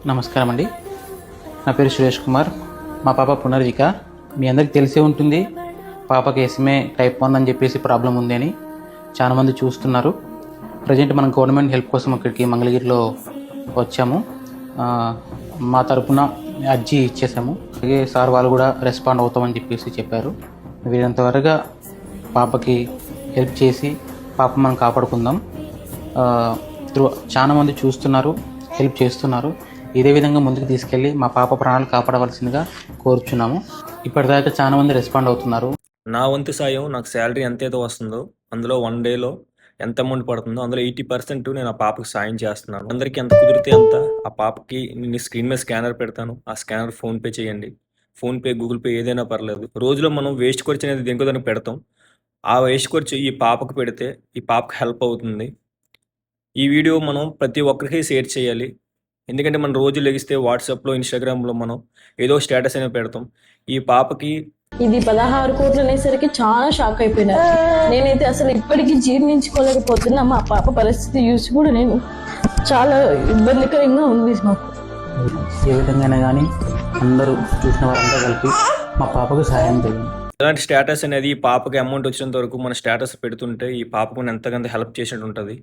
నమస్కారం అండి. నా పేరు సురేష్ కుమార్. మా పాప పునర్విక. మీ అందరికి తెలిసే ఉంటుంది, పాపకి ఎస్ఎంఏ టైప్ 1 అని చెప్పేసి ప్రాబ్లం ఉంది అని చాలామంది చూస్తున్నారు. ప్రజెంట్ మనం గవర్నమెంట్ హెల్ప్ కోసం ఇక్కడికి మంగళగిరిలో వచ్చాము. మా తరపున అర్జీ ఇచ్చేసాము. అలాగే సార్ వాళ్ళు కూడా రెస్పాండ్ అవుతామని చెప్పేసి చెప్పారు. వీరంత త్వరగా పాపకి హెల్ప్ చేసి పాప మనం కాపాడుకుందాం. చాలామంది చూస్తున్నారు, హెల్ప్ చేస్తున్నారు. ఇదే విధంగా ముందుకు తీసుకెళ్ళి మా పాప ప్రాణాలు కాపాడవలసిందిగా కోరుచున్నాము. ఇప్పటిదాకా చాలామంది రెస్పాండ్ అవుతున్నారు. నా వంతు సాయం నాకు శాలరీ ఎంతైతే వస్తుందో అందులో 1 డేలో ఎంత అమౌంట్ పడుతుందో అందులో 80% నేను ఆ పాపకి సాయం చేస్తున్నాను. అందరికీ ఎంత కుదిరితే అంత ఆ పాపకి నేను స్క్రీన్ మీద స్కానర్ పెడతాను. ఆ స్కానర్ ఫోన్పే చేయండి. ఫోన్పే, గూగుల్ పే ఏదైనా పర్లేదు. రోజులో మనం వేస్ట్ ఖర్చు అనేది దేనికో దానికి పెడతాం. ఆ వేస్ట్ ఖర్చు ఈ పాపకు పెడితే ఈ పాపకు హెల్ప్ అవుతుంది. ఈ వీడియో మనం ప్రతి ఒక్కరికి షేర్ చేయాలి. ఎందుకంటే మనం రోజు లెగిస్తే వాట్సాప్లో, ఇన్స్టాగ్రామ్లో మనం ఏదో స్టేటస్ అనేది పెడతాం. ఈ పాపకి ఇది 16 కోట్లు అనేసరికి చాలా షాక్ అయిపోయినా. నేనైతే అసలు ఇప్పటికీ జీర్ణించుకోలేకపోతున్నా. మా పాప పరిస్థితి చూసి కూడా నేను చాలా ఇబ్బందికరంగా ఉంది మాకు. ఏ విధంగా కానీ అందరూ చూసిన వారంతా కలిపి మా పాపకు సహాయం చేయండి. ఇలాంటి స్టేటస్ అనేది ఈ పాపకి అమౌంట్ వచ్చినంత వరకు మన స్టేటస్ పెడుతుంటే ఈ పాపకు ఎంతకంత హెల్ప్ చేసినట్టు ఉంటుంది.